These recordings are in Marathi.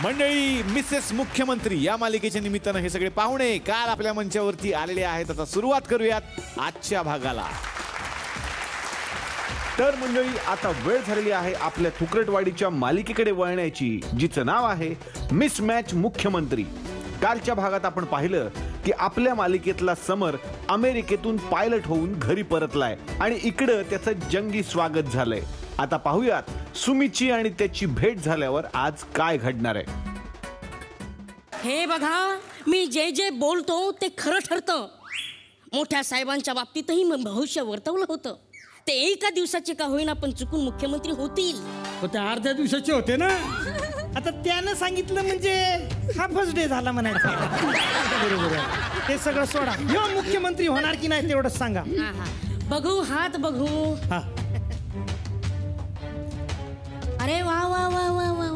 मंडळी, मिसेस मुख्यमंत्री या मालिकेच्या निमित्तानं हे सगळे पाहुणे काल आपल्या मंचावरती आलेले आहेत. आता सुरुवात करूयात आजच्या भागाला. तर मंडळी, आता वेळ झालेली आहे आपल्या थुकरटवाडीच्या मालिकेकडे वळण्याची, जिचं नाव आहे मिसमॅच मुख्यमंत्री. कालच्या भागात आपण पाहिलं की आपल्या मालिकेतला समर अमेरिकेतून पायलट होऊन घरी परतलाय आणि इकडं त्याचं जंगी स्वागत झालंय. आता पाहूयात सुमीची आणि त्याची भेट झाल्यावर आज काय घडणार आहे. हे बघा, मी जे जे बोलतो ते खरं ठरतं. मोठ्या साहेबांच्या बाबतीतही मी भविष्य वर्तवलं होतं. ते एका दिवसाचे का होईना पण चुकून मुख्यमंत्री होतील. ते अर्ध्या दिवसाचे होते ना. आता त्यानं सांगितलं म्हणजे हा फर्स्ट डे झाला म्हणायचा. बरोबर आहे. ते सगळं सोडा. ह्यो मुख्यमंत्री होणार की नाही तेवढंच सांगा. बघू, हात बघू. अरे वा वा वा वा वा,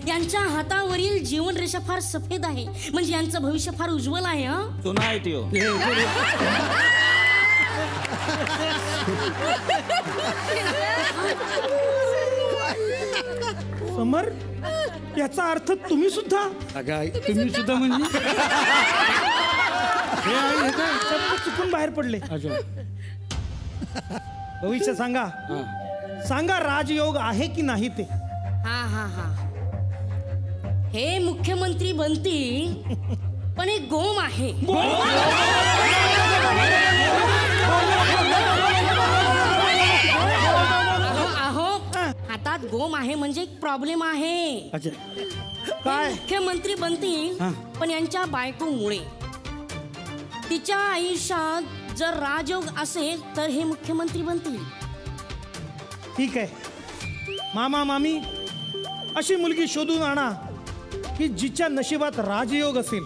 यांच्या हातावरील जीवन रेषा फार सफेद आहे. म्हणजे यांचं भविष्य फार उज्ज्वल आहे. हा, तो नाही त्यो. समर, याचा अर्थ तुम्ही सुद्धा. तुम्ही सुद्धा म्हणजे शब्द चुकून बाहेर पडले. भविष्य सांगा. सांगा, राजयोग आहे की नाही ते. हा हा हा, हे मुख्यमंत्री बनतील पण एक गोम आहे. अहो, हातात गोम आहे म्हणजे एक प्रॉब्लेम आहे. काय? मुख्यमंत्री बनतील पण यांच्या बायकोमुळे. तिच्या आयुष्यात जर राजयोग असेल तर हे मुख्यमंत्री बनतील. ठीक आहे मामा मामी, अशी मुलगी शोधून आणा की जिच्या नशिबात राजयोग असेल.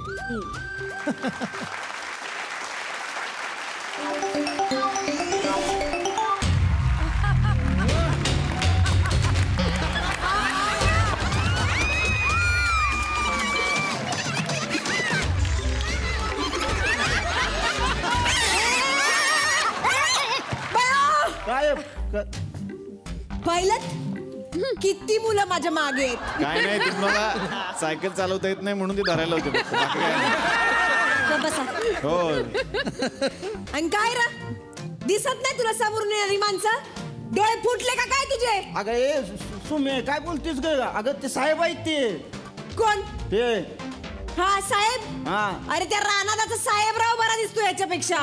काय पायलट, किती मुलं माझ्या मागे आहेत. काय नाही, तुम्हाला सायकल चालवता येत नाही म्हणून ते धरायला होते. बाकी काय नाही. बसा. हो. आणि काय रा, दिसत नाही तुला समोरून येणारी माणसं? डोळे फुटले का काय तुझे? अगं ए सुमे, काय बोलतेस ग? अगं ते साहेब आहेत ते. कोण ते? हा साहेब. हा. अरे त्या रानादाचा साहेबराव बरा दिसतो याच्यापेक्षा.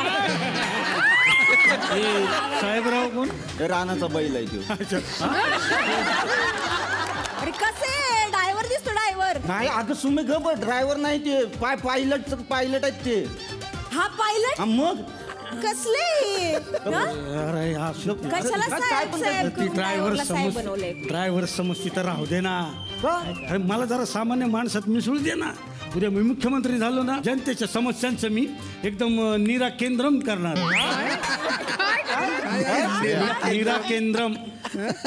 साहेबराव कोण? रानाचा बैल आहे तो. अरे कसे ड्रायव्हर दिसतो, ड्रायव्हर. नाही अगं सुमे ग, ड्रायव्हर नाही ते, पायलट आहेत ते. हा पायलट. मग कसले अरे हा कशाला साहेब साहेब करून ड्रायव्हर साहेब बनवलंय? ड्रायव्हर समजती तर राहू दे ना. अरे मला जरा सामान्य माणसात मिसळू दे ना. उद्या मी मुख्यमंत्री झालो ना, जनतेच्या समस्यांचं मी एकदम निराकेंद्रम करणार. निराकेंद्रम.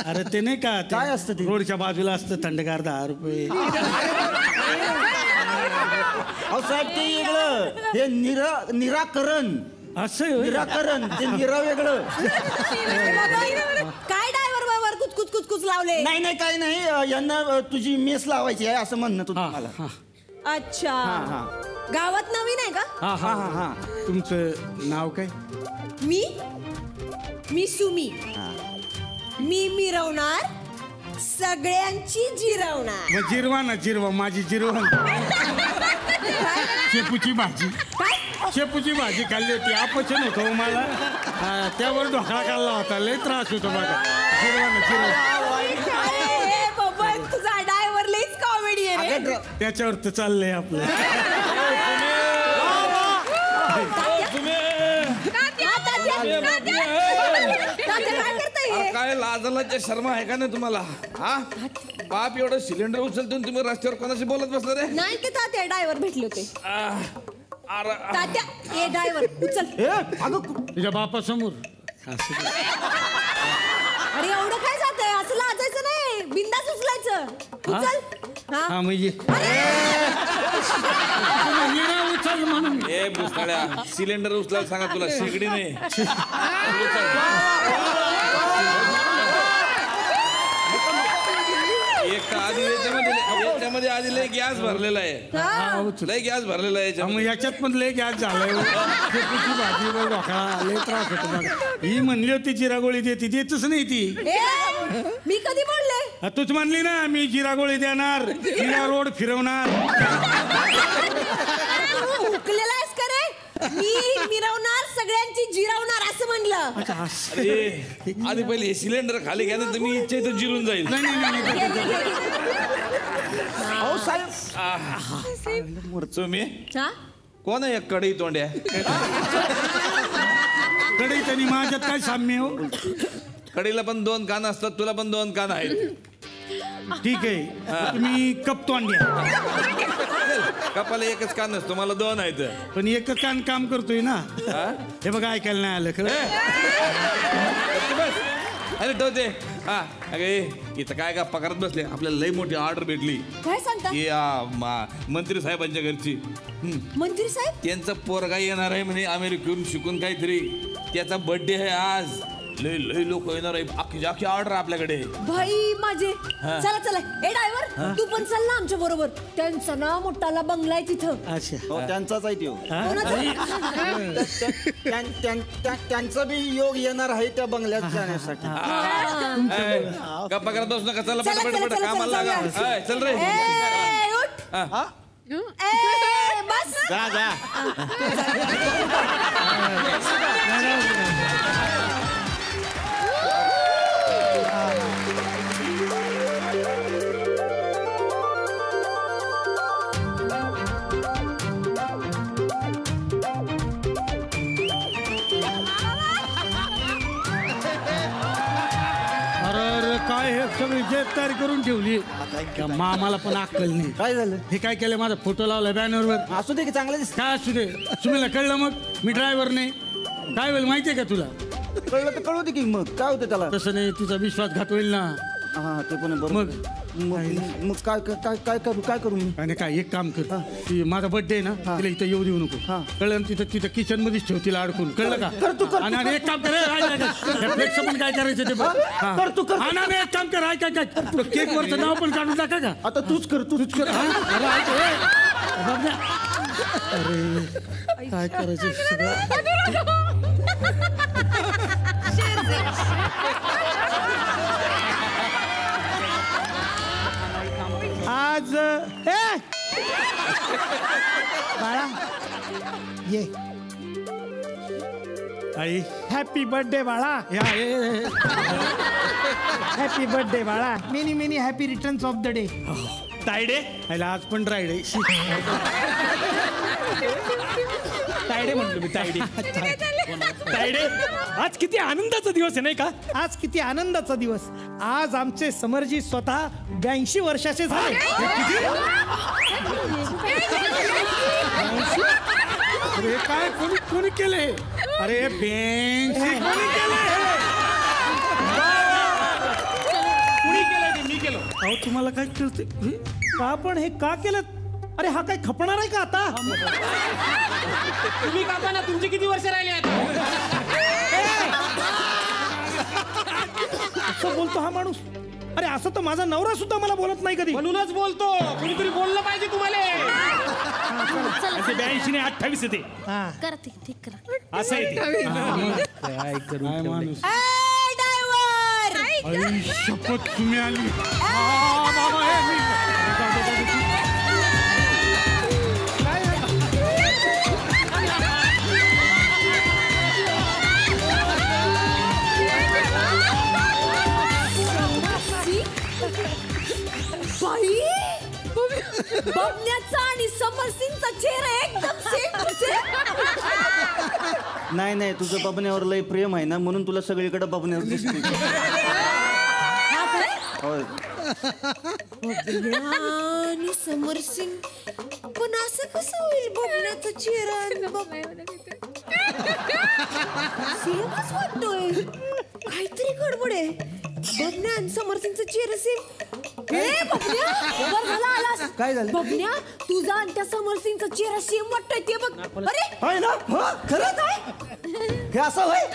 अरे ते नाही का, काय असतं ते? रोडच्या बाजूला असतं थंडगार 10 रुपये. अहो साहेब ते वेगळं, हे निराकरण. असं निराकरण ते वेगळं. काय ड्रायव्हर बाबर कुच कुच कुच लावले? नाही नाही काय नाही, यांना तुझी मेस लावायची आहे असं म्हणणं तुम्हाला. अच्छा, गावात नवीन आहे का? हा हा हा हा. तुमचं नाव काय? मी सुमी. मी मिरवणार सगळ्यांची जिरवणार. मग जिरवा ना, जिरवा माझी जिरवा. शेपूची भाजी. काय? शेपूची भाजी खाल्ली होती, अपचन होतं मला. त्यावर ढोकळा खाल्ला होता, लय त्रास होतो बघा. जिरवा ना, जिरवा. अरे बाबा, तुझा ड्रायव्हर लईच कॉमेडी आहे रे. त्याच्यावर तर चाललंय आपलं. काय लाजाला शर्म आहे का नाही तुम्हाला? हा, बाप एवढं सिलेंडर उचलतो तुम्ही रस्त्यावर कोणाशी बोलत बसला रे? नाही की तात्या ड्रायव्हर भेटले होते. तात्या ए ड्रायव्हर उचल. तुझ्या बापासमोर. अरे एवढं काय जातंय, असं लाजायचं नाही, बिंदास उचलायचं. उचल. हा म्हणजे उचल म्हणून. ए बुसकाळ्या, सिलेंडर उचलायला सांगा तुला, शेगडी नाही. एक आधी याच्यामध्ये याच्यामध्ये आधी लय गॅस भरलेला आहे, लय गॅस भरलेला आहे याच्यामध्ये. मग याच्यात पण लय गॅस झालाय शेपूची भाजी ढोकळा लय त्रास होतो बघा. ही म्हणली होती जिरागोळी देते, देतच नाही ती. मी कधी बोलले? तूच म्हणली ना मी जिरागोळी देणार, जिरा रोड फिरवणार. हुकलेला आहेस का रे? मी मिरवणार, सगळ्यांची जिरवणार असं म्हणलं. अरे आधी पहिले हे सिलेंडर खाली घ्या ना, तुम्ही इच्छा इथं जिरून जाईल. अहो साहेब मरचो मी. हा? कोण आहे कढई तोंड्या? कडे त्यांनी माझ्यात काय साम्य हो? कढईला पण 2 कान असतात, तुला पण 2 कान आहेत. ठीक आहे तुम्ही कपतो अंड्या. कपाला एकच कान असतो, मला 2 आहेत. पण एक कान काम करतोय ना. हे बघा ऐकायला नाही आलं खरं. अरे तो ते हा अगे इथं काय गप्पा करत बसले. आपल्याला लई मोठी ऑर्डर भेटली काय सांगता? की मंत्री साहेबांच्या घरची. मंत्री साहेब? त्यांचा पोरगा येणार आहे म्हणे अमेरिकेहून शिकून काहीतरी. त्याचा बर्थडे आहे आज. लय लय लोक येणार आहे. अख्खी ऑर्डर आपल्याकडे. भाई माझे चला चला. ए ड्रायव्हर तू पण चल ना आमच्या बरोबर. त्यांचा ना मोठाला बंगला आहे तिथं. अच्छा हो त्यांचाच आहे तो. त्यांचा बी योग येणार आहे त्या बंगल्यात जाण्यासाठी. गप्पा करत बसू नका. चला चला, पटापट चला, पटा चला, कामाला चला, लागा. चला. चल रे. ए, उठ. हा. ए, बस. जा जा. काय हे सगळी जेत तयारी करून ठेवली. मामाला पण अक्कल नाही. काय झालं? हे काय केलं? माझा फोटो लावला बॅनरवर. असू दे की चांगलं दिसत. काय असू दे. तुम्हाला कळलं मग मी ड्रायव्हर नाही. काय होईल माहितीये का तुला? कळलं तर कळू दे की मग काय होतं त्याला. तसं नाही, तुझा विश्वासघात होईल ना. हा ते पण बरोबर. मग काय काय काय करू काय करू मी? आणि काय एक काम कर, ती माझा बर्थडे आहे ना, तिला इथं येऊ देऊ नको. कळलं ना? तिथं किचन मध्येच ठेव तिला अडकून. कळलं का? आणि एक काम कर, फ्लेक्स पण काय करायचं ते बघ. एक काम कर, काय काय केक वरचं नाव पण काढून टाका का? आता तूच कर तूच कर. अरे काय करायचं सगळं. आज बाळा ये. आई हॅपी बर्थडे बाळा. हॅपी बर्थडे बाळा. Many many happy returns of the day. तायडे आज पण ड्रायडे. तायडे म्हणतो मी. तायडे आज किती आनंदाचा दिवस आहे नाही का? आज किती आनंदाचा दिवस. आज आमचे समरजी स्वतः 82 वर्षाचे झाले. अरे काय कोणी केले? अरे 82 कोणी केले? कुणी केलं ते? मी केलं. अहो तुम्हाला काय कळते का? पण हे का केलं? अरे हा काय खपणार आहे का आता? तुम्ही काका ना, तुमचे किती वर्ष राहिले आता? असं बोलतो हा माणूस. अरे असं तर माझा नवरा सुद्धा मला बोलत नाही कधी. म्हणूनच बोलतो. कुणीतरी बोललं पाहिजे तुम्हाला. 82 ने 28 येते. करा ठीक करा. असं येते. काय करू माणूस. ड्रायव्हर शपथ तुम्ही आली. बबन्याचा आणि समरसिंगचा चेहरा एकदम सेम टू सेम. नाही नाही तुझं बबण्यावर लय प्रेम आहे ना, म्हणून तुला सगळीकडे बबण्यावर दिसते. होय. आणि समरसिंग पण असं कसं होईल? बबन्याचा चेहरा सेमच वाटतोय. काहीतरी गडबड आहे. बबन्या आणि समरसिंगचा चेहरा सेम. काय झालं? बबन्या तुझा आणि त्या समरसिंगचा चेहरा सेम वाटतोय ते बघ. अरे ना खरंच आहे. हे असं होय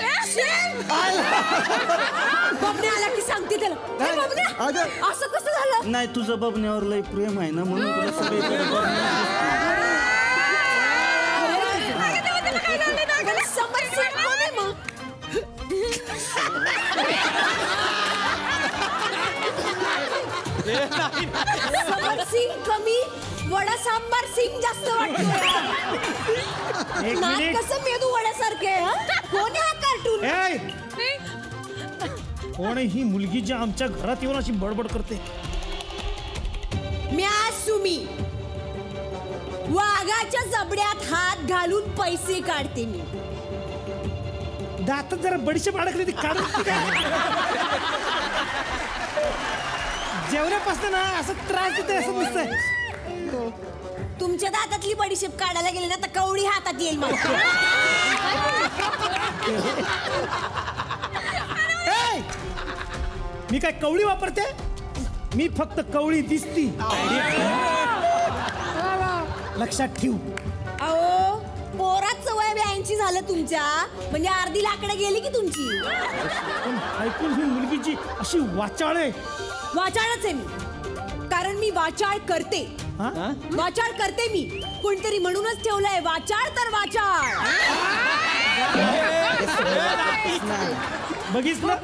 बबने आला की सांगते त्याला ए, बबन्या, अगं. असं कसं झालं? नाही तुझं बबण्यावर लय प्रेम आहे ना म्हणून तुला सगळीकडे अरे, समरसिंग कोण आहे मग? समरसिंग कमी वडा सांबार सिंग जास्त वाटतोय. नाक कसं मेदू वड्यासारखे आहे, हं? कोण आहे हा कार्टून? कोण ही मुलगी जी आमच्या घरात येऊन अशी बडबड करते? म्या सुमी वाघाच्या जबड्यात हात घालून पैसे काढते मी. दातात जरा बडीशेप अडकली ती काढून जेवण्यापासून ना असं त्रास देते असं दिसतंय. तुमच्या दातातली बडीशेप काढायला गेले ना तर कवळी हातात येईल मला. ए! मी काय कवळी वापरते? मी फक्त कवळी दिसती. लक्षात ठेव. अहो पोरात वय 82 झालं तुमच्या म्हणजे अर्धी लाकडं गेली की तुमची. पण ऐकून ही मुलगीची अशी वाचाळ आहे. वाचाळच आहे मी कारण मी वाचाळ करते. हा? वाचाळ करते मी. कोणतरी म्हणूनच ठेवलंय वाचाळ तर वाचाळ.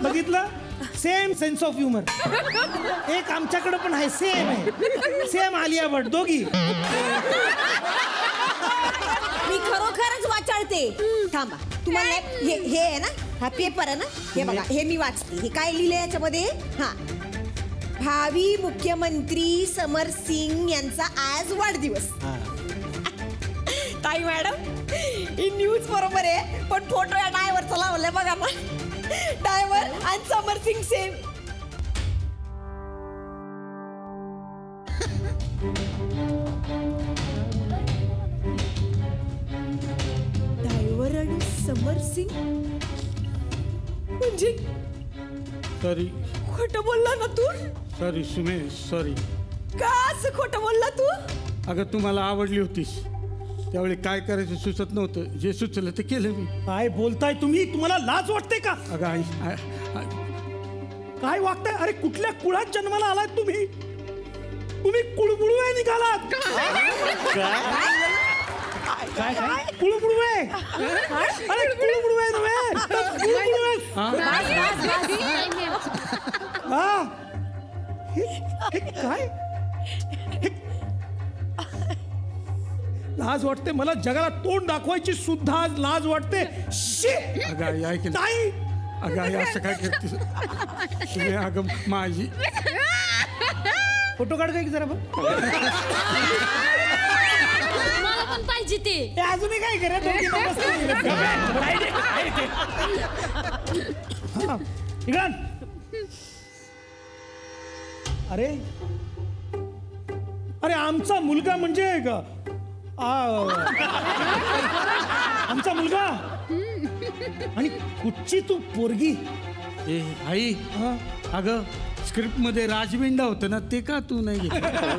बघितलं सेम सेन्स ऑफ ह्युमर. एक आमच्याकडे पण आहे सेम आहे सेम आलिया भट दोघी. मी खरोखरच वाचाळते. थांबा तुम्हाला हे आहे ना हा पेपर आहे ना हे बघा हे मी वाचते. हे काय लिहिलंय याच्यामध्ये? हा भावी मुख्यमंत्री समरसिंग यांचा आज वाढदिवस. ताई मॅडम ही न्यूज बरोबर आहे पण फोटो या डायव्हरचा लावलाय बघा ना. डायव्हर आणि समरसिंग सेम. डायव्हर आणि समरसिंग म्हणजे सॉरी खोटं बोलला ना तू? Sorry सुमे sorry. का असं खोटं बोलला तू? अगं तू मला आवडली होतीस त्यावेळी काय करायचं सुचत नव्हतं. जे सुचलं ते केलं मी. काय बोलताय तुम्ही? तुम्हाला लाज वाटते का? अगं आई काय वागताय? अरे कुठल्या कुळात जन्माला आलात तुम्ही? तुम्ही कुळबुळू आहे निघालात. काय काय कुळबुळू आहे? अरे कुळबुळू आहे नव्हे कुळबुळू आहे. हा हे काय लाज वाटते मला. जगाला तोंड दाखवायची सुद्धा आज लाज वाटते. अगं आई ऐक ना. नाही अगं आई असं काय करतेस? सुमे अगं माझी फोटो काढ का जरा बघ. मला पण पाहिजे ते. ते अजूनही काय करत इकडं. अरे अरे आमचा मुलगा म्हणजे आमचा मुलगा आणि कुठची तू पोरगी? ए आई हा? अगं स्क्रिप्ट मध्ये राजविंडा होतं ना ते का तू नाही घेतलं?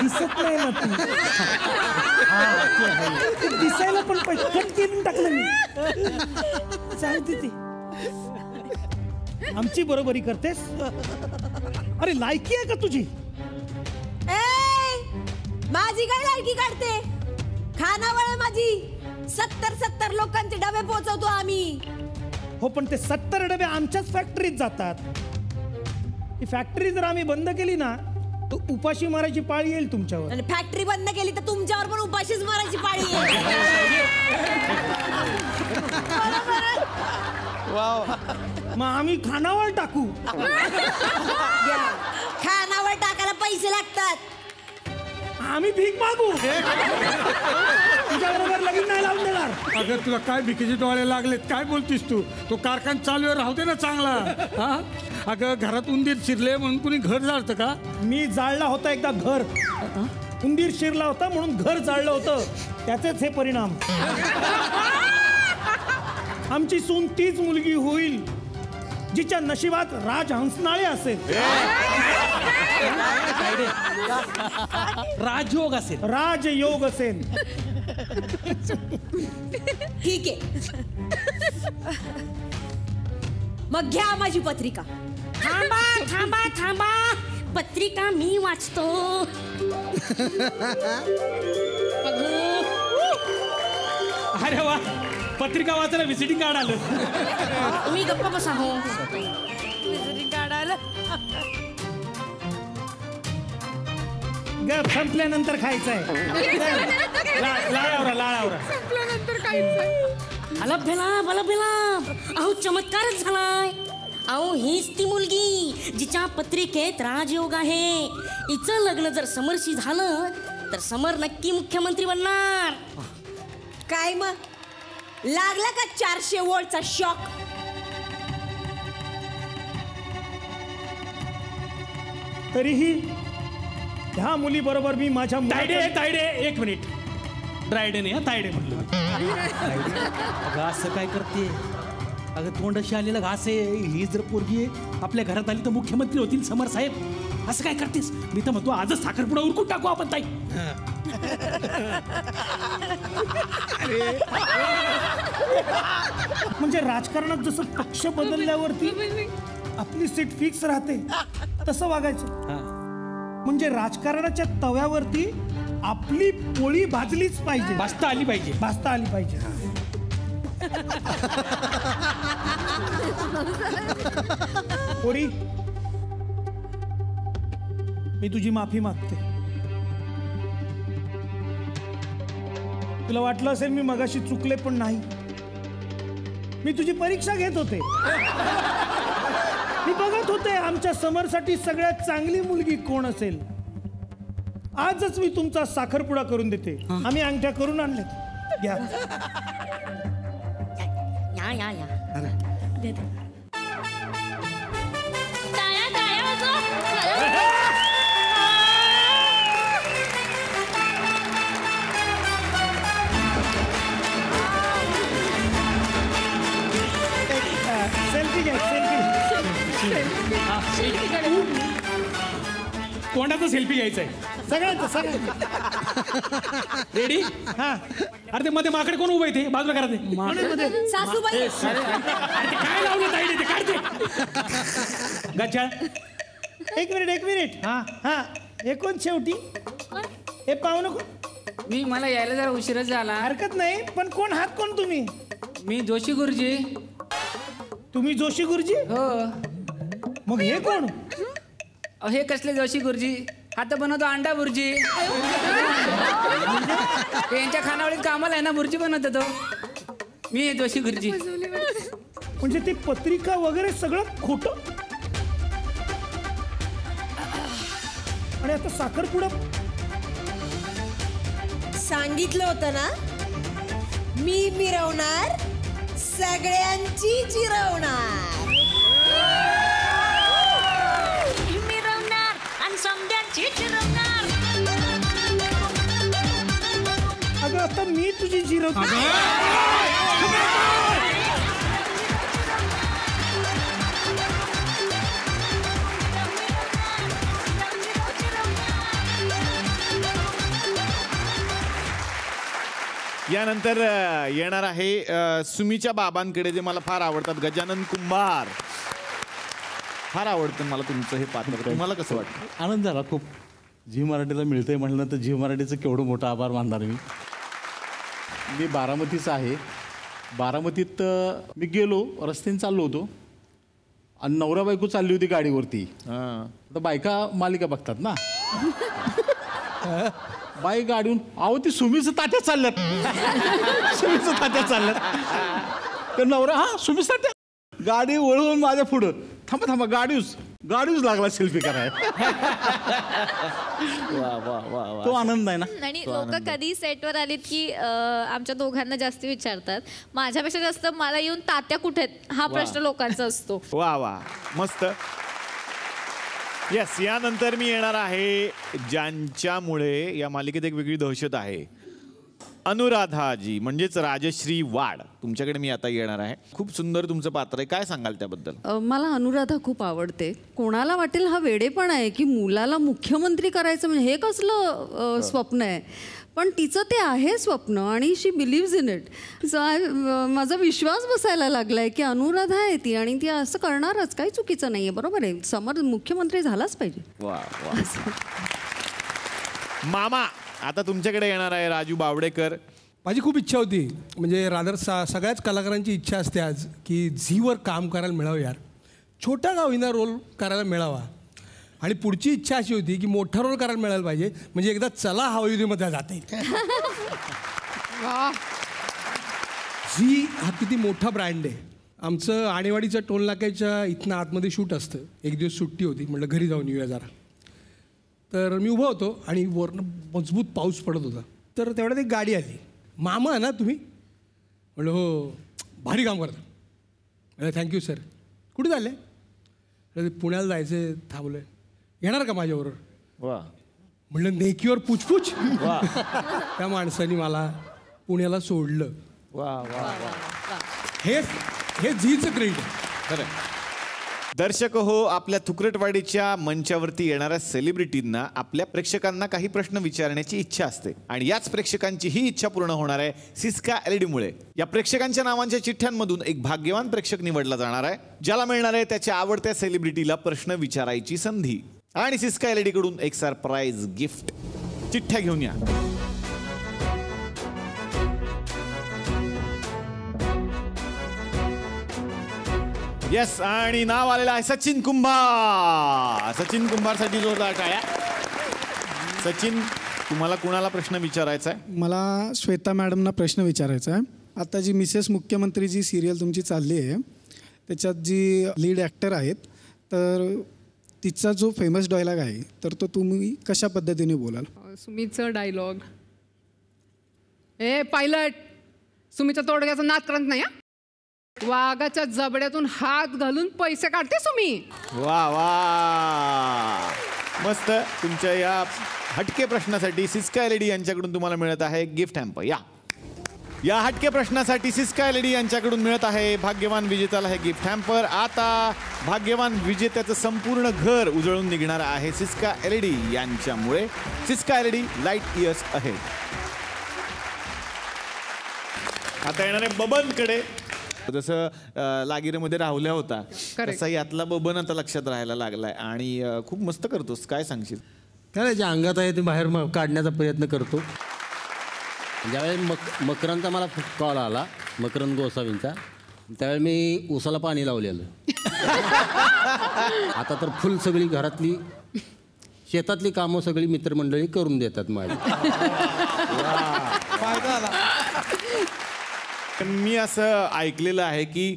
दिसत नाही ना तू. ते दिसायला पण कट करून टाकलं मी. चालते ती आमची बरोबरी करतेस? अरे लायकी आहे का तुझी? माझी काय लायकी काढते? खानावळ आहे माझी. 70 लोकांचे डबे पोहोचवतो आम्ही. हो पण ते 70 डबे आमच्याच फॅक्टरीत जातात. ती फॅक्टरी जर आम्ही बंद केली ना तर उपाशी मारायची पाळी येईल तुमच्यावर. आणि फॅक्टरी बंद केली तर तुमच्यावर पण उपाशीच मारायची पाळी येईल. मग आम्ही खानावळ टाकू. खानावळ टाकायला पैसे लागतात. आम्ही भीक मागू. तुझ्याबरोबर लगीन नाही लावून देणार. अगं तुला काय भिकेचे डोळे लागलेत? काय बोलतीस तू? तो कारखाना चालू राहू दे ना चांगला. हा अगं घरात उंदीर शिरले म्हणून कुणी घर जाळतं का? मी जाळला होता एकदा घर. उंदीर शिरला होता म्हणून घर जाळलं होतं. त्याचेच हे परिणाम. आमची सून तीच मुलगी होईल जिच्या नशिबात राज हंसनाळे असेल. राजयोग असेल. राजयोग असेल. ठीक आहे, मग घ्या माझी पत्रिका. थांबा थांबा थांबा, पत्रिका मी वाचतो. अरे वा, पत्रिका वाचायला व्हिजिटिंग कार्ड आलं. तुम्ही गप्प बसा हो. गप, संपल्यानंतर खायचंय. लाळावरा. भला अहो चमत्कारच झालाय. अहो हीच ती मुलगी जिच्या पत्रिकेत राजयोग आहे. हिचं लग्न जर समरशी झालं तर समर नक्की मुख्यमंत्री बनणार. काय मग लागला का 400 वोल्टचा शॉक? तरीही ह्या मुली बरोबर मी माझ्या तायडे 1 मिनिट. ड्रायडे नाही, तायडे म्हटलं. अगं असं काय करते? अगं तोंडाशी आलेला घास आहे. ही जर पोरगी आपल्या घरात आली तर मुख्यमंत्री होतील समर साहेब. असं काय करतेस? मी तर म्हणतो आजच साखरपुडा उरकून टाकू आपण ताई. म्हणजे राजकारणात जसं पक्ष बदलल्यावरती आपली सीट फिक्स राहते तसं वागायचं. म्हणजे राजकारणाच्या तव्यावरती आपली पोळी भाजलीच पाहिजे, भाजता आली पाहिजे. पोरी, मी तुझी माफी मागते. तुला वाटलं असेल मी मगाशी चुकले, पण नाही. मी तुझी परीक्षा घेत होते. मी बघत होते आमच्या समरसाठी सगळ्यात चांगली मुलगी कोण असेल. आजच मी तुमचा साखरपुडा करून देते. आम्ही अंगठ्या करून आणलेत. घ्या. या दे. सेल्फी घ्या, तोंडाचा सेल्फी घ्यायचा आहे सगळ्यांचं. रेडी? हा, अरे ते मध्ये माकडे कोण उभं आहे? ते बाजूला करा. ते सासूबाई अरे ते काय लावलं ताईडे? ते काढते गच्चा. एक मिनिट. हा हे कोण शेवटी? हे पाहू नको. मला यायला जरा उशीरच झाला. हरकत नाही, पण कोण हात कोण तुम्ही? मी जोशी गुरुजी. तुम्ही जोशी गुरुजी? हो. मग हे कोण? हे कसले जोशी गुरुजी? हा तर बनवतो अंडा बुर्जी. यांच्या खानावळीत कामाला आहे ना, बुर्जी बनवतो तो. मी जोशी गुरुजी. म्हणजे ती पत्रिका वगैरे सगळं खोटं? आणि आता साखरपुडा? सांगितलं होतं ना, मी मिरवणार, सगळ्यांची जिरवणार. मिरवणार आणि समद्यांची चिरवणार. अगं आता मी तुझी जिरवतो. यानंतर येणार आहे सुमीच्या बाबांकडे, जे मला फार आवडतात, गजानन कुंभार. फार आवडतं मला तुमचं हे पात्र. तुम्हाला कसं वाटतं? आनंद झाला खूप. झी मराठीला मिळतंय म्हटलं तर झी मराठीचं केवढं मोठं आभार मानणार मी बारामतीचा आहे. बारामतीत मी गेलो, रस्त्याने चाललो होतो आणि नवरा बायको चालली होती गाडीवरती. तर बायका मालिका बघतात ना. बाई गाडीहून, अहो ती सुमीचं ताट्या चालल्यात. सुमीचं ताट्या चालल्यात. तर नवरा, हा सुमीच ताट्या. गाडी वळवून माझ्या पुढं, थांबा गाडीच लागला सेल्फी करायला. तो आनंद आहे ना. आणि लोक कधी सेटवर आलीत की आमच्या दोघांना जास्त विचारतात. माझ्यापेक्षा जास्त मला येऊन तात्या कुठे आहेत हा प्रश्न लोकांचा असतो. वा मस्त. येस, यानंतर मी येणार आहे ज्यांच्यामुळे या मालिकेत एक वेगळी दहशत आहे. अनुराधाजी, म्हणजेच राजश्री वाड. तुमच्याकडे मी आता येणार आहे. खूप सुंदर तुमचं पात्र आहे. काय सांगाल त्याबद्दल? मला अनुराधा खूप आवडते. कोणाला वाटेल हा वेडेपण आहे की मुलाला मुख्यमंत्री करायचं, म्हणजे हे कसलं स्वप्न आहे. पण तिचं ते आहे स्वप्न आणि शी बिलीव्ज इन इट. सो माझा विश्वास बसायला लागलाय की अनुराधा आहे ती आणि ती असं करणारच. काही चुकीचं नाहीये. बरोबर आहे. समोर मुख्यमंत्री झालाच पाहिजे. वा वा. मामा आता तुमच्याकडे येणार आहे राजू बावडेकर. माझी खूप इच्छा होती, म्हणजे रादर सगळ्याच कलाकारांची इच्छा असते आज की झीवर काम करायला मिळावं यार. छोटा का होईना रोल करायला मिळावा. आणि पुढची इच्छा अशी होती की मोठा रोल करायला मिळायला पाहिजे, म्हणजे एकदा चला हवाईमध्ये जाता येईल. झी हा किती मोठा ब्रँड आहे. आमचं आणेवाडीच्या टोल नाक्याच्या इथनं आतमध्ये शूट असतं. एक दिवस सुट्टी होती, म्हटलं घरी जाऊन येऊया जरा. तर मी उभा होतो आणि वरनं मजबूत पाऊस पडत होता. तर तेवढ्यात एक गाडी आली. मामा आहे ना तुम्ही? म्हटलं हो, भारी काम करता. म्हटलं थँक्यू सर. कुठे झाले? पुण्याला जायचं, थांबलोय. येणार का माझ्याबरोबर? वा. म्हटलं नेकीवर पुछपुछ. वा. त्या माणसाने मला पुण्याला सोडलं. वा वा वा. हे झीचं क्रेडिट खरं. दर्शक हो, आपल्या थुकरटवाडीच्या मंचावरती येणाऱ्या सेलिब्रिटींना आपल्या प्रेक्षकांना काही प्रश्न विचारण्याची इच्छा असते आणि याच प्रेक्षकांची ही इच्छा पूर्ण होणार आहे सिस्का LED मुळे. या प्रेक्षकांच्या नावांच्या चिठ्ठ्यांमधून एक भाग्यवान प्रेक्षक निवडला जाणार आहे, ज्याला मिळणार आहे त्याच्या आवडत्या सेलिब्रिटीला प्रश्न विचारायची संधी आणि सिस्का LED कडून एक सरप्राईज गिफ्ट. चिठ्ठ्या घेऊन या. येस, आणि नाव आलेलं आहे सचिन कुंभार. सचिन कुंभारसाठी जोरदार टाळ्या. सचिन, तुम्हाला कुणाला प्रश्न विचारायचा आहे? मला श्वेता मॅडमना प्रश्न विचारायचा आहे. आता जी मिसेस मुख्यमंत्री जी सिरियल तुमची चालली आहे त्याच्यात जी लीड ॲक्टर आहेत, तर तिचा जो फेमस डायलॉग आहे तर तो तुम्ही कशा पद्धतीने बोलाल? सुमीचं डायलॉग, ए पायलट, सुमीच्या तोडग्याचा नाद करत नाही. वाघाच्या जबड्यातून हात घालून पैसे काढते सुमी. वा वा, मस्त. तुमच्या या हटके प्रश्नासाठी सिस्का LED यांच्याकडून तुम्हाला मिळत आहे गिफ्ट हॅम्पर. या हटके प्रश्नासाठी सिस्का LED यांच्याकडून मिळत आहे भाग्यवान विजेत्याला हे गिफ्ट हॅम्पर. आता भाग्यवान विजेत्याचं संपूर्ण घर उजळून निघणार आहे सिस्का LED यांच्यामुळे. सिस्का LED लाईट इयर्स आहे. आता येणारे बबनकडे. जसं लागिरीमध्ये राहुल्या होता तसा यातला बबन आता लक्षात राहायला लागलाय आणि खूप मस्त करतोस. काय सांगशील? काय जे अंगात आहे ते बाहेर काढण्याचा प्रयत्न करतो. ज्यावेळी मकरांचा मला कॉल आला, मकरंद गोसावींचा, त्यावेळी मी उसाला पाणी लावलेलं. आता तर फुल सगळी घरातली शेतातली कामं सगळी मित्रमंडळी करून देतात माझी. मी असं ऐकलेलं आहे की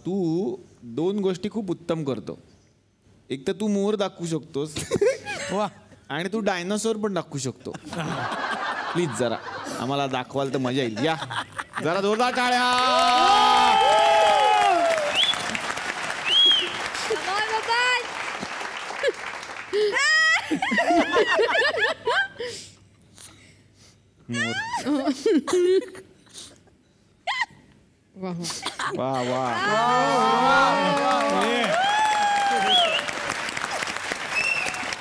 तू 2 गोष्टी खूप उत्तम करतो. एक तर तू मोर दाखवू शकतोस आणि तू डायनासोर पण दाखवू शकतो. प्लीज जरा आम्हाला दाखवाल तर मजा येईल. या जरा जोरदार टाळ्या. वा वा वा.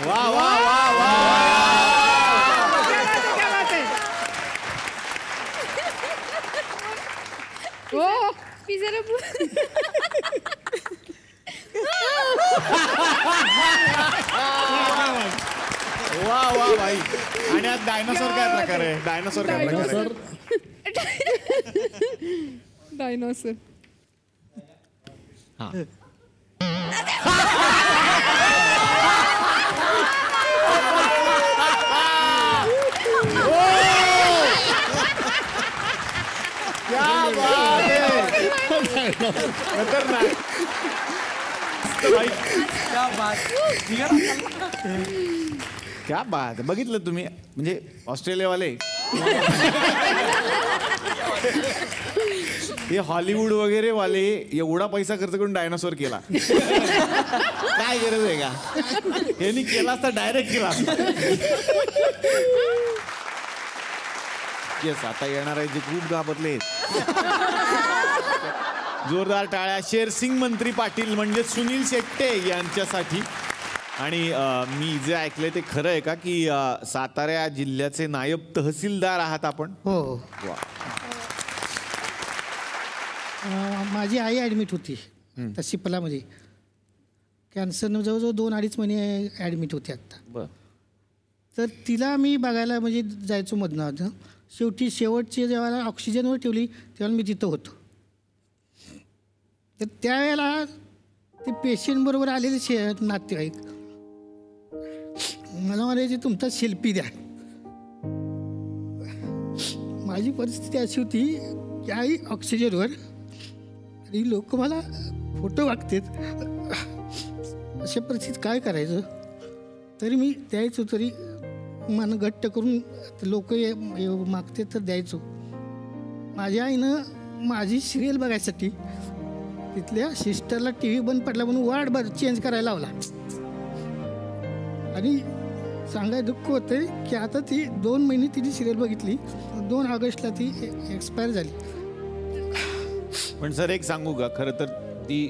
वा वा वा वा. ओ पिझ्झा वा वा भाई. आणि आज डायनासोर काय प्रकार आहे? डायनासोर काय प्रकार आहे? डायनोसर. हा. क्या बात है. खतरनाक. क्या बात. क्या बात. बघितलं तुम्ही, म्हणजे ऑस्ट्रेलियावाले हे हॉलिवूड वगैरे वाले एवढा पैसा खर्च करून डायनासोर केला. काय गरज आहे का? यांनी केला असता डायरेक्ट केला असता. येस, आता येणार आहे जे खूप घाबरले. जोरदार टाळ्या शेरसिंग मंत्री पाटील म्हणजे सुनील शेट्टे यांच्यासाठी. आणि मी जे ऐकलंय ते खरं आहे का की सातारा जिल्ह्याचे नायब तहसीलदार आहात आपण? हो. वा. माझी आई ॲडमिट होती त्या सिपलामध्ये. कॅन्सरनं जवळजवळ 2-2.5 महिने ॲडमिट होते आत्ता. बरं. तर तिला मी बघायला म्हणजे जायचो मधनं. शेवटी शेवटची जेव्हा ऑक्सिजनवर ठेवली तेव्हा मी तिथं होतो. तर त्यावेळेला ते पेशंटबरोबर आलेले नातेवाईक मला म्हणायचे तुमचा सेल्फी द्या. माझी परिस्थिती अशी होती की आई ऑक्सिजनवर आणि लोक मला फोटो मागतात. अशा परिस्थितीत काय करायचं? तरी मी द्यायचो, तरी मन घट्ट करून लोक मागते तर द्यायचो. माझ्या आईनं माझी सिरियल बघायसाठी तिथल्या सिस्टरला टी व्ही बंद पडला म्हणून वार्ड चेंज करायला लावला. आणि सांगायला दुःख होतं की आता ती 2 महिने तिने सिरियल बघितली. 2 ऑगस्टला ती एक्सपायर झाली. पण सर एक सांगू का, खरं तर ती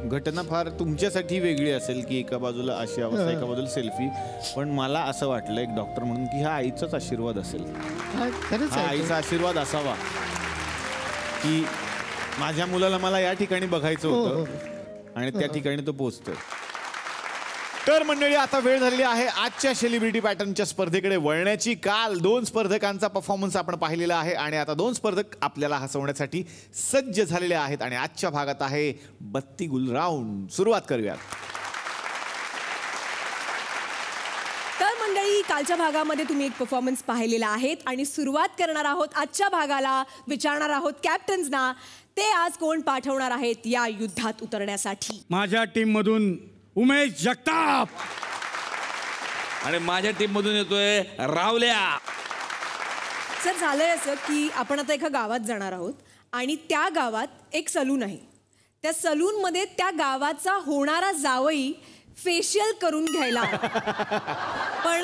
घटना फार तुमच्यासाठी वेगळी असेल की एका बाजूला अशी अवस्था, एका बाजूला सेल्फी. पण मला असं वाटलं एक डॉक्टर म्हणून की हा आईचाच आशीर्वाद असेल. हा आईचा आशीर्वाद असावा की माझ्या मुलाला मला या ठिकाणी बघायचं होतं आणि त्या ठिकाणी तो पोहोचतोय. तर मंडळी, आता वेळ झालेली आहे आजच्या सेलिब्रिटी पॅटर्नच्या स्पर्धेकडे वळण्याची. काल 2 स्पर्धकांचा परफॉर्मन्स आपण पाहिलेला आहे आणि आता 2 स्पर्धक आपल्याला हसवण्यासाठी सज्ज झालेले आहेत. आणि आजच्या भागात आहे बत्ती गुल राऊंड. सुरुवात करूयात. तर मंडळी, कालच्या भागामध्ये तुम्ही एक परफॉर्मन्स पाहिलेला आहे आणि सुरुवात करणार आहोत आजच्या भागाला. विचारणार आहोत कॅप्टन्सना ते आज कोण पाठवणार आहेत या युद्धात उतरण्यासाठी. माझ्या टीम मधून उमेश जगताप. आणि माझ्या टीम मधून येतोय रावल्या. सर, झालंय असं की आपण आता एका गावात जाणार आहोत आणि त्या गावात एक सलून आहे. त्या सलूनमध्ये त्या गावाचा होणारा जावई फेशियल करून घ्यायला पण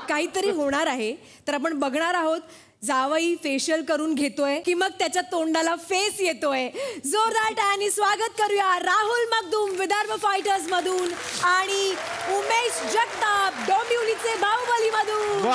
काहीतरी होणार आहे. तर आपण बघणार आहोत जावई फेशियल करून घेतोय की मग त्याच्या तोंडाला फेस येतोय. जोरदार टाळ्यांनी स्वागत करूया राहुल मगदूम विदर्भ फायटर्स मधून आणि उमेश जगताप डोंबिवलीचे बाहुबली मधून.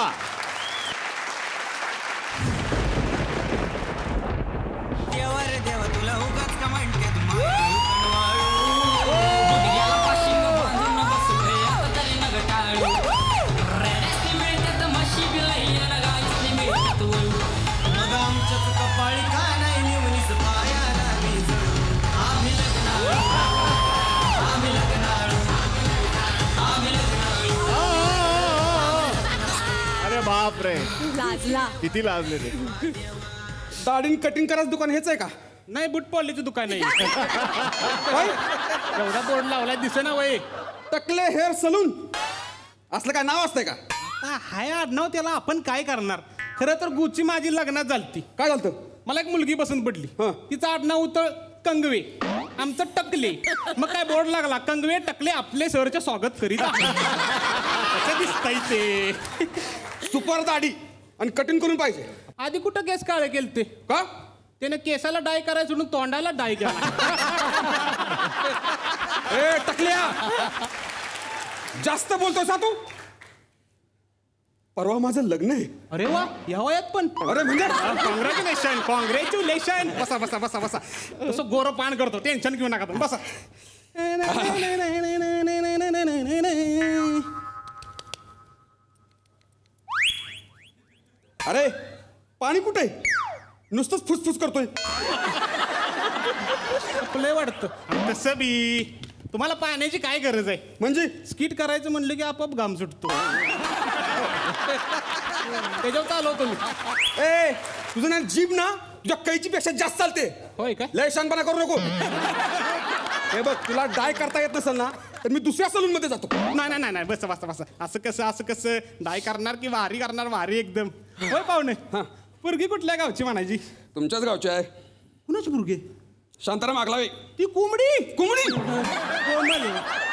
बापरे, लाजला. किती लाजले ते. दाढी कटिंग करायचं दुकान हेच आहे का? नाही, बुट पॉलीचं दुकान आहे. एवढा बोर्ड लावलाय दिसे ना वय. टकले हेअर सलून असलं काय नाव असतंय का? हाय आडनाव, त्याला आपण काय करणार. खरं तर गुची माझी लग्नात झालती. काय झालं? मला एक मुलगी पसंत पडली. तिचं आडनाव होतं कंगवे, आमचं टकले. मग काय बोर्ड लागला, कंगवे टकले आपले सरचे स्वागत करीत. कसं दिसतंय ते. सुपर दाढी आणि कटिंग करून पाहिजे. आधी कुठं केस काळे केले ते का? त्याने केसाला डाय करायचं म्हणून तोंडाला डाय केला. ए टकल्या, जास्त बोलतोस तू. परवा माझं लग्न आहे. अरे वा, या वयात पण. अरे म्हणजे कॉंग्रॅच्युलेशन, कॉंग्रॅच्युलेशन. बसा बसा बसा बसा. तसं गोरं पान करतो, टेन्शन घेऊ नका बसा. अरे पाणी कुठे? नुसतंच फुसफुस करतोय. आपलंय वाटतं. तसं बी तुम्हाला पाण्याची काय गरज आहे? म्हणजे स्किट करायचं म्हणलं की आपोआप घाम सुटतो. त्याच्यावर चालवतो मी. ए तुझं ना जीभ ना तुझ्या कैची पेक्षा जास्त चालते. होय का? लय शानपणा करू नको. हे बघ, तुला डाय करता येत नसेल ना तर मी दुसऱ्या सलून मध्ये जातो. नाही नाही नाही, बस बस बस. असं कसं डाय करणार की वारी करणार? वारी एकदम. होय पाहुणे, पोरगी कुठल्या गावची म्हणायची? तुमच्याच गावची आहे. कुणाची पोरगी? शांताराम आगलावे. ती कोंबडी. कोंबडी? कोमल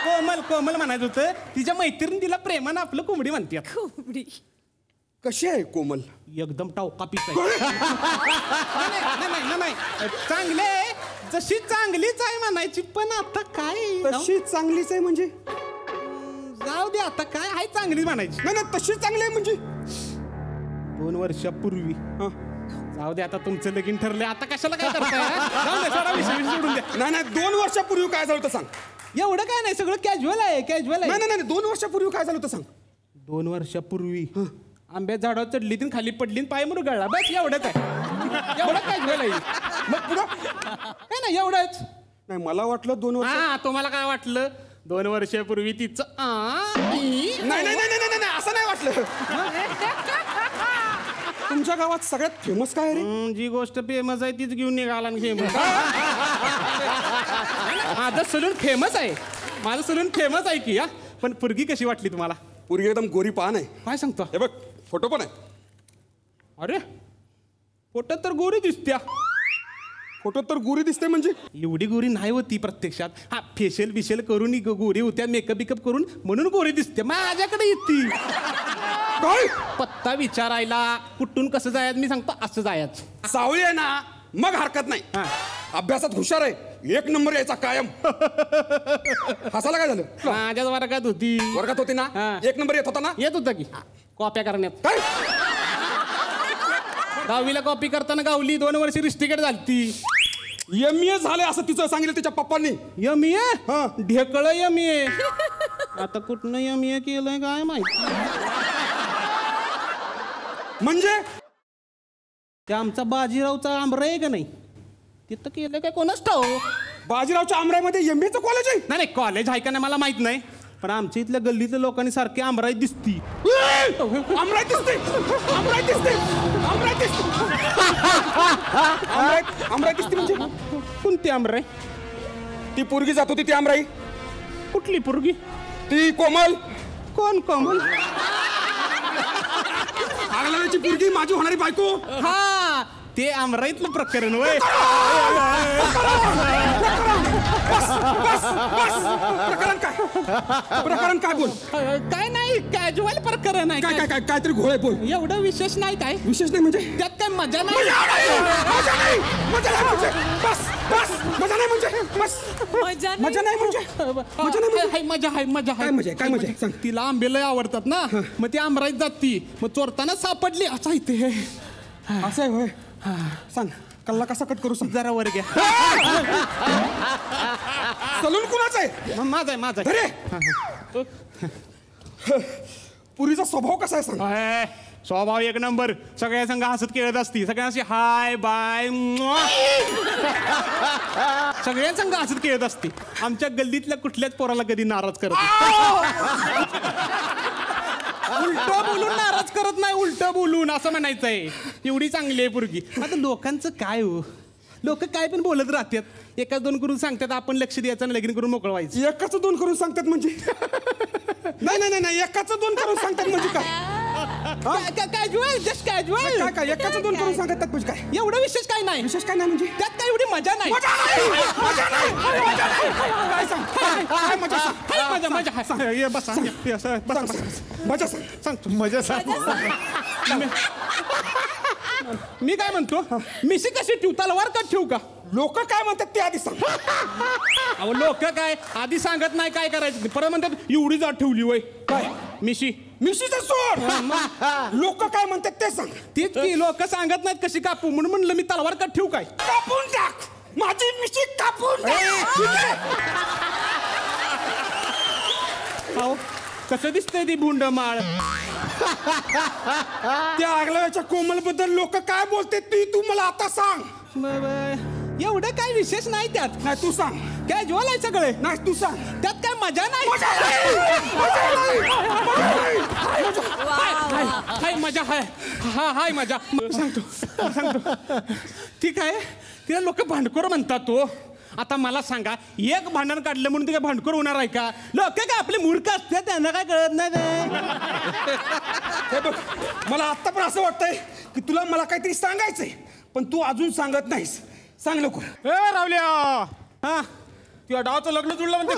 कोमल कोमल म्हणायचं होतं. तिच्या मैत्रीण तिला प्रेमानं आपलं कोंबडी म्हणते. कोंबडी कशी आहे कोमल? एकदम टावका पीस आहे. नाही, चांगले जशी चांगलीच आहे म्हणायची. पण आता काय? तशी चांगलीच आहे म्हणजे जाऊ दे आता काय आहे चांगली म्हणायची. नाही नाही तशी चांगली आहे म्हणजे 2 वर्षापूर्वी जाऊ दे आता तुमचं लगीन ठरलंय आता कशाला काय करताय जाऊ दे, सोडा विषय सोडून द्या. नाही नाही 2 वर्षापूर्वी काय झालं होतं सांग. एवढं काय नाही सगळं कॅज्युअल आहे कॅज्युअल आहे. नाही नाही 2 वर्षापूर्वी काय झालं होतं सांग. 2 वर्षापूर्वी आंब्या झाडावर चढली ती खाली पडली आणि पाय मुरगळला बस एवढंच आहे. एवढं कॅज्युअल आहे. मग पुढं काय नाही एवढंच. नाही मला वाटलं 2 वर्ष. हा तुम्हाला काय वाटलं 2 वर्षापूर्वी तिचं नाही नाही नाही नाही नाही असं नाही वाटलं. तुमच्या गावात सगळ्यात फेमस काय रे. जी गोष्ट फेमस आहे तीच घेऊन निघाला फेमस. माझं सलून फेमस आहे माझं सलून फेमस आहे की. पण पुरगी कशी वाटली तुम्हाला. पुरगी एकदम गोरी पान आहे. काय सांगतो. हे बघ फोटो पण आहे. अरे फोटो तर गोरी दिसत्या. फोटो तर गोरी दिसते म्हणजे एवढी गोरी नाही होती प्रत्यक्षात. हा फेशियल बिशियल करून गोरी होत्या मेकअप बिकअप करून म्हणून गोरी दिसते. माझ्याकडे येते काय पत्ता विचारायला कुठून कसं जायचं मी सांगतो असं जायचं. सावळी आहे ना मग हरकत नाही. अभ्यासात हुशार आहे 1 नंबर यायचा कायम. हसायला काय झालं. माझ्याच वर्गात होती. वर्गात होती ना 1 नंबर येत होता ना. येत होता की कॉप्या करण्यात. काय 10वीला कॉपी करताना गावली 2 वर्ष रिस्टिकेट झाली. MA झाले असं तिचं सांगितलं तिच्या पप्पांनी. MA ढेकळ MA. आता कुठनं MA केलंय काय माहिती. म्हणजे ते आमचा बाजीरावचा आमरा आहे का नाही तिथं केलं काय कोणाच ठाव. बाजीरावच्या आमराईमध्ये MAचं कॉलेज आहे. नाही कॉलेज आहे का नाही मला माहित नाही पण आमच्या इथल्या गल्लीतल्या लोकांनी सारखी आमराई दिसती. आमराई दिसते आमराई दिसते आमराई दिसते आमराई दिसते म्हणजे कोणती आमराई. ती पोरगी जात होती ती आमराई. कुठली पोरगी. ती कोमल. कोण कोमल. आगलाची पोरगी माझी होणारी बायको. हा ते आमराईतलं प्रकरण वय. प्रकरण काय प्रकरण काय बोल. काय नाही कॅज्युअल प्रकरण आहे. काय काय काय काहीतरी घोळे बोल. एवढं विशेष नाही काय. विशेष नाही म्हणजे त्यात काय मजा नाही. मजा नाही म्हणजे बस बस मजा नाही म्हणजे बस मजा नाही म्हणजे मजा नाही मजा आहे मजा काय मजा काय मजा सांग. तिला आंबे लय आवडतात ना मग ती आंबराईत जाती मग चोरताना सापडली असा इथे. असं आहे होय. सांग कल्ला कसा कट करू सांग. जरा वर घ्या. सलून कुणाचा आहे. माझा आहे माझा आहे. पुरीचा स्वभाव कसा आहे सांग. स्वभाव 1 नंबर. सगळ्या संघ हसत खेळत असती सगळ्यांशी हाय बाय सगळ्या संघ हसत खेळत असती. आमच्या गल्लीतल्या कुठल्याच पोराला कधी नाराज करत उलट बोलून नाराज करत नाही. उलट बोलून असं म्हणायचंय. एवढी चांगली आहे पोरगी. आता लोकांचं काय हो लोक काय पण बोलत राहतात. 1-2 करून सांगतात आपण लक्ष द्यायचं आणि लगीन करून मोकळवायचं. 1-2 करून सांगतात म्हणजे नाही नाही नाही 1-2 करून सांगतात म्हणजे काय. Casual just casual. काय काय 1-2 करून सांगतात म्हणजे काय. एवढं विशेष काय नाही. विशेष काय नाही म्हणजे त्यात काय एवढी मजा नाही. काय सांग काय मजा सांग. मजा मजा आहे. बस मजा सांग सांगतो मजा सांग. मी काय म्हणतो मिशी कशी ठेवू तलवार का ठेवू का. लोक काय म्हणतात ते आधी सांग. अहो लोक काय आधी सांगत नाही काय करायचं परत म्हणतात एवढी जात ठेवली वय काय मिशी. मिशीचं सोड. लोक काय म्हणतात ते सांग. तेच की लोक सांगत नाहीत कशी कापू म्हणून म्हणलं मी तलवार का ठेवू काय. कापून टाक माझी मिशी कापून टाक. कसं दिसतंय ती भुंड माळ. त्या आगल्याच्या कोमल बद्दल लोक काय बोलते ती तू मला आता सांग. एवढं काय विशेष नाही त्यात. नाही तू सांग. कॅज्युअल आहे सगळे. नाही तू सांग. त्यात काय मजा नाही. हाय मजा हाय हाय मजा सांगतो सांगतो. ठीक आहे तिला लोक भांडखोर म्हणतात. तो आता मला सांगा एक भांडण काढलं म्हणून ते काय भांडखोर होणार आहे का. लोक काय आपले मूर्ख असते त्यांना काय कळत नाही. हे बघ मला आता पण असं वाटतंय की तुला मला काहीतरी सांगायचंय पण तू अजून सांगत नाहीस. सांग लवकर. ए रावल्या हा तुझ्या डावाचं लग्न जुळलं म्हणते.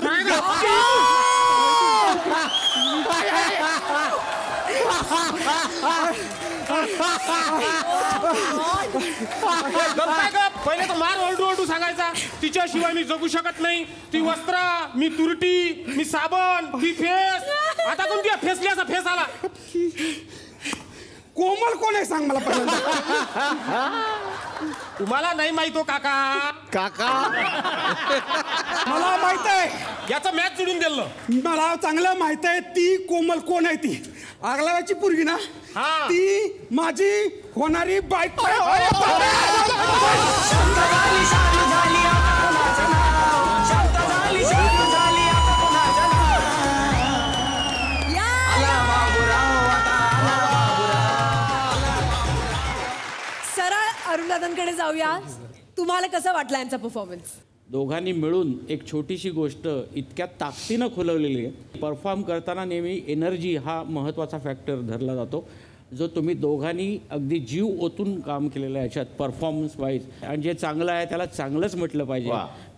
पहिले तर मार ओरडू सांगायचा. तिच्याशिवाय मी जगू शकत नाही. ती वस्त्र मी तुरटी मी साबण ती फेस आता कोणती फेसली असा फेस आला. कोमल कोण आहे सांग मला पहिल्यांदा. तुम्हाला नाही माहित हो काका. काका मला माहित आहे. याचं मॅच जोडून दिलं. मला चांगलं माहित आहे ती कोमल कोण आहे. ती आगलावाची पोरगी ना. ती माझी होणारी बायको. सरळ अरुणदादांकडे जाऊया. तुम्हाला कसं वाटलं यांचा परफॉर्मन्स? दोघांनी मिळून एक छोटीशी गोष्ट इतक्या ताकदीनं खुलवलेली आहे. परफॉर्म करताना नेहमी एनर्जी हा महत्त्वाचा फॅक्टर धरला जातो, जो तुम्ही दोघांनी अगदी जीव ओतून काम केलेलं आहे याच्यात परफॉर्मन्स वाईज. आणि जे चांगलं आहे त्याला चांगलंच म्हटलं पाहिजे.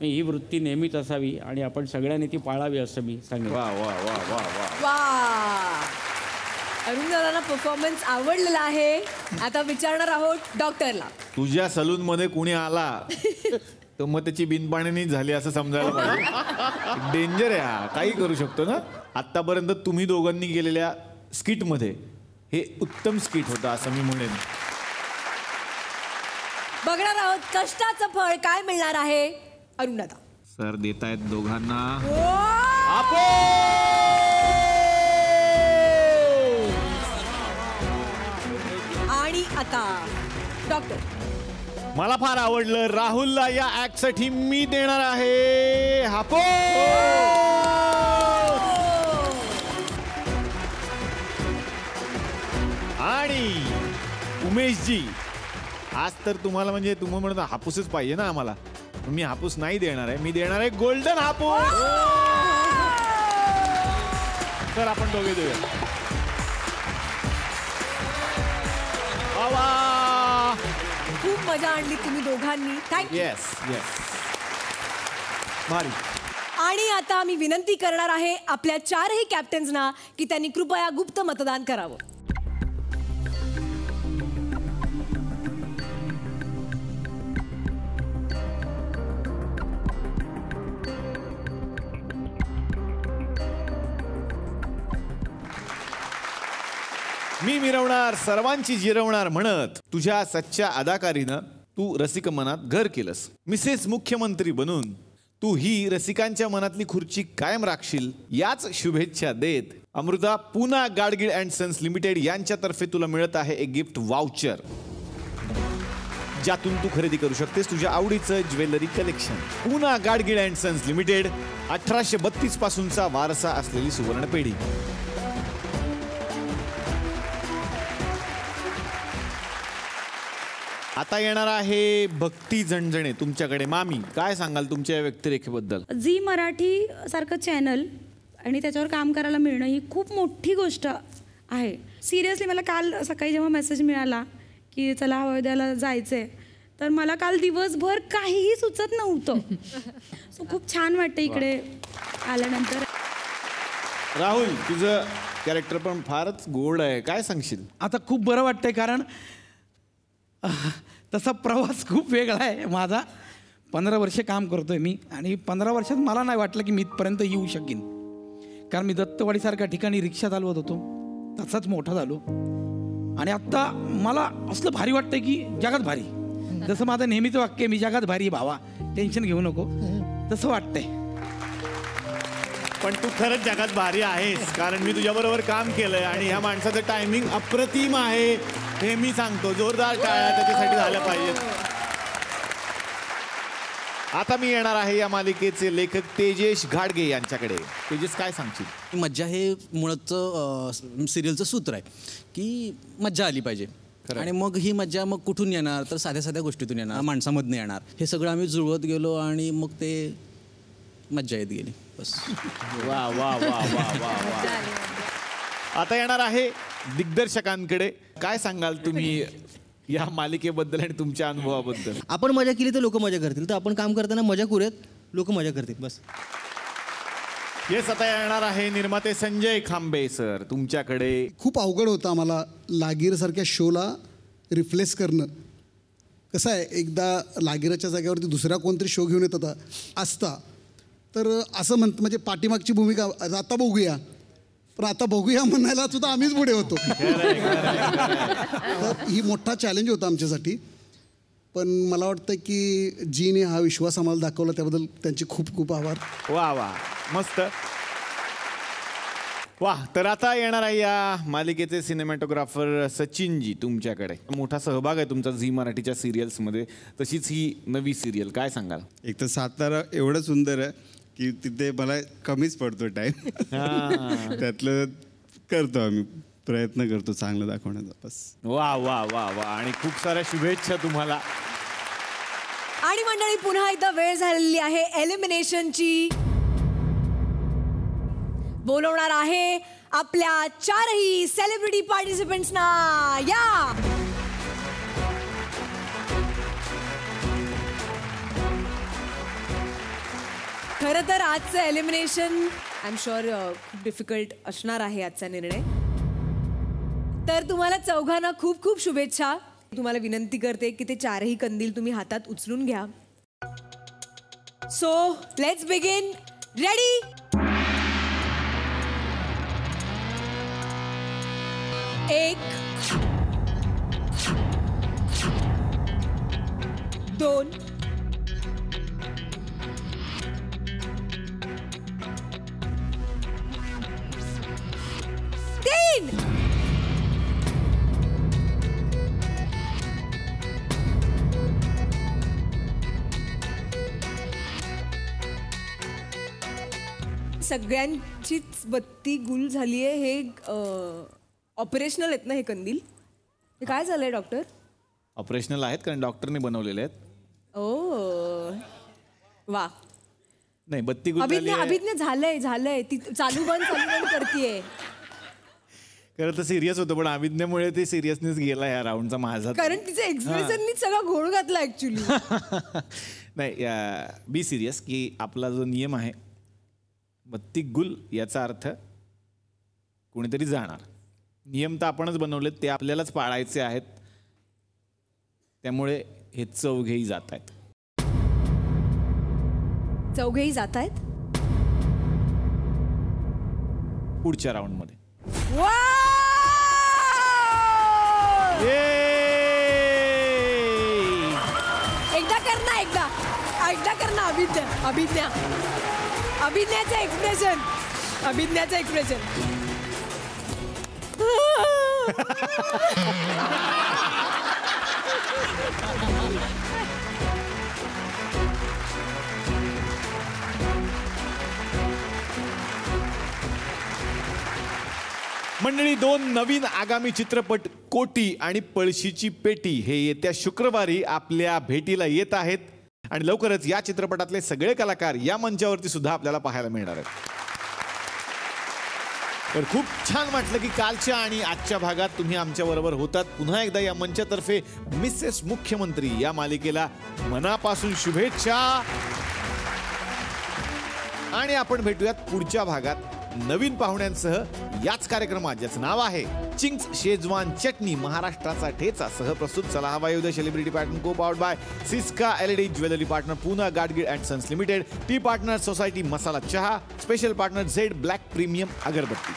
ही वृत्ती नेहमीच असावी आणि आपण सगळ्यांनी ती पाळावी असं मी सांगेन. वा वा वा वा वा. वा, अरुणदादांना परफॉर्मन्स आवडलेला आहे. आता विचारणार आहोत डॉक्टरला. तुझ्या सलून मध्ये कुणी आला तर मग त्याची बिनपाणीच झाली असं समजायला पाहिजे. डेंजर आहे हा, काही करू शकतो ना. आतापर्यंत तुम्ही दोघांनी केलेल्या स्किट मध्ये हे उत्तम स्किट होतं असं मी म्हणेन. बघणार आहोत कष्टाचं फळ काय मिळणार आहे. अरुणदादा सर देत आहेत दोघांना. आणि आता डॉक्टर. मला फार आवडलं. राहुलला या ऍक्ट साठी मी देणार आहे हापो. आणि उमेशजी आज तर तुम्हाला म्हणजे तुम्ही म्हणता हापूसच पाहिजे ना आम्हाला. मी हापूस नाही देणार आहे. मी देणार आहे गोल्डन हापूस. तर आपण दोघे देऊया. खूप मजा आणली तुम्ही दोघांनी. थँक्यू. येस येस भारी. आणि आता मी विनंती करणार आहे आपल्या चारही कॅप्टन्सना की त्यांनी कृपया गुप्त मतदान करावं. मी मिरवणार सर्वांची जिरवणार म्हणत तुझ्या सच्च्या अदाकारीनं तू रसिक मनात घर केलंस. मिसेस मुख्यमंत्री बनून तू ही रसिकांच्या मनातली खुर्ची कायम राखशील याच शुभेच्छा देत Amruta PN Gadgil and sons limited यांच्यातर्फे तुला मिळत आहे एक गिफ्ट वाउचर, ज्यातून तू खरेदी करू शकतेस तुझ्या आवडीचं jewellery collection. PN Gadgil and sons limited 1832 पासूनचा वारसा असलेली सुवर्ण पेढी. आता येणार आहे भक्ती जणजणे तुमच्याकडे. मामी काय सांगाल तुमच्या या व्यक्तिरेखेबद्दल? झी मराठी सारखं चॅनल आणि त्याच्यावर काम करायला मिळणं ही खूप मोठी गोष्ट आहे. सिरियसली मला काल सकाळी जेव्हा मेसेज मिळाला की चला हवाई जायचंय तर मला काल दिवसभर काहीही सुचत नव्हतं. सो खूप छान वाटतं इकडे आल्यानंतर. राहुल तुझं कॅरेक्टर पण फारच गोड आहे, काय सांगशील? आता खूप बरं वाटतंय कारण तसा प्रवास खूप वेगळा आहे माझा. 15 वर्षे काम करतोय मी आणि 15 वर्षात मला नाही वाटलं की मी इथपर्यंत येऊ शकेन. कारण मी दत्तवाडीसारख्या ठिकाणी रिक्षा चालवत होतो, तसाच मोठा झालो आणि आत्ता मला असलं भारी वाटतंय की जगात भारी. जसं माझं नेहमीचं वाक्य मी जगात भारी भावा टेन्शन घेऊ नको, तसं वाटतंय. पण तू खरंच जगात भारी आहेस, कारण मी तुझ्याबरोबर काम केलंय आणि ह्या माणसाचं टायमिंग अप्रतिम आहे हे मी सांगतो. जोरदार टाळ्या त्याच्यासाठी झाल्या पाहिजेत. आता मी येणार आहे या मालिकेचे लेखक तेजेश घाडगे यांच्याकडे. तेजेश काय सांगशील? मज्जा हे मुळात सिरियलचं सूत्र आहे की मज्जा आली पाहिजे. आणि मग ही मज्जा मग कुठून येणार तर साध्या साध्या गोष्टीतून येणार, माणसामधनं येणार. हे सगळं आम्ही जुळवत गेलो आणि मग ते मज्जा येत गेली बस. वा वा वा वा वा वा. आता येणार आहे दिग्दर्शकांकडे. काय सांगाल तुम्ही या मालिकेबद्दल आणि तुमच्या अनुभवाबद्दल? आपण मजा केली तर लोक मजा करतील, तर आपण काम करताना मजा करूयात, लोक मजा करतील बस. येस. आता येणार आहे निर्माते संजय खांबे सर तुमच्याकडे. खूप अवघड होतं आम्हाला लागीरसारख्या शोला रिप्लेस करणं. कसं आहे, एकदा लागीराच्या जागेवरती दुसरा कोणतरी शो घेऊन येत होता असता तर असं म्हणजे पाठीमागची भूमिका आता बघूया, पण आता बघूया म्हणायला सुद्धा आम्हीच पुढे होतो. तर ही मोठा चॅलेंज होता आमच्यासाठी. पण मला वाटतं की जीने हा विश्वास आम्हाला दाखवला त्याबद्दल त्यांचे खूप खूप आभार. वा वा मस्त. वा तर आता येणार आहे या मालिकेचे सिनेमॅटोग्राफर सचिनजी तुमच्याकडे. मोठा सहभाग आहे तुमचा झी मराठीच्या सिरियल्समध्ये, तशीच ही नवी सिरियल, काय सांगाल? एक तर सातारा एवढं सुंदर आहे की तिथे मला कमीच पडतो टाईम. त्यातलं करतो आम्ही, प्रयत्न करतो चांगलं दाखवण्याचा बस. वा वा वा वा आणि खूप साऱ्या शुभेच्छा तुम्हाला. आणि मंडळी पुन्हा एकदा वेळ झालेली आहे एलिमिनेशनची. बोलवणार आहे आपल्या 4ही सेलिब्रिटी पार्टिसिपेंट्सना. या खरं तर आजचं एलिमिनेशन आय एम शुअर खूप डिफिकल्ट असणार आहे आजचा निर्णय. तर तुम्हाला चौघांना खूप खूप शुभेच्छा. तुम्हाला विनंती करते की ते 4ही कंदील तुम्ही हातात उचलून घ्या. So let's begin. रेडी? 1 2 3 सगळ्यांचीच बत्ती गुल झाली आहे. हे ऑपरेशनल आहेत ना हे कंदील? हे काय झालंय डॉक्टर? ऑपरेशनल आहेत कारण डॉक्टरने बनवलेले आहेत. ओ वा. नाही बत्ती गुल झाली आहे. अभिज्ञा झालंय ती चालू बंद करतीये. खरं तर सिरियस होतं पण अभिज्ञामुळे ते सिरियसनेस गेला या राऊंडचा माझा. कारण तिचे एक्सप्रेशननी सगळा घोळ घातला ऍक्च्युली. नाही बी सिरियस की आपला जो नियम आहे बत्ती गुल याचा अर्थ कोणीतरी जाणार. नियम तर आपणच बनवलेत, ते आपल्यालाच पाळायचे आहेत. त्यामुळे हे चौघेही जात आहेत. चौघेही जात आहेत पुढच्या राऊंडमध्ये. एकदा कर ना अभिज्ञाचं एक्सप्रेशन. मंडळी 2 नवीन आगामी चित्रपट कोटी आणि पळशीची पेटी हे येत्या शुक्रवारी आपल्या भेटीला येत आहेत आणि लवकरच या चित्रपटातले सगळे कलाकार या मंचावरती सुद्धा आपल्याला पाहायला मिळणार आहेत. तर खूप छान वाटलं की कालच्या आणि आजच्या भागात तुम्ही आमच्या बरोबर होतात. पुन्हा एकदा या मंचातर्फे मिसेस मुख्यमंत्री या मालिकेला मनापासून शुभेच्छा. आणि आपण भेटूयात पुढच्या भागात नवीन पाहुण्यांसह याच कार्यक्रमात, ज्याचं नाव आहे चिंग्स शेजवान चटणी महाराष्ट्राचा ठेचा. सहप्रस्तुत चला हवा येऊ दे सेलिब्रिटी पार्टनर को powered by Syska LED jewellery partner Poona Gadgil and sons limited. Tea partner society मसाला चहा. Special partner Z black premium अगरबत्ती.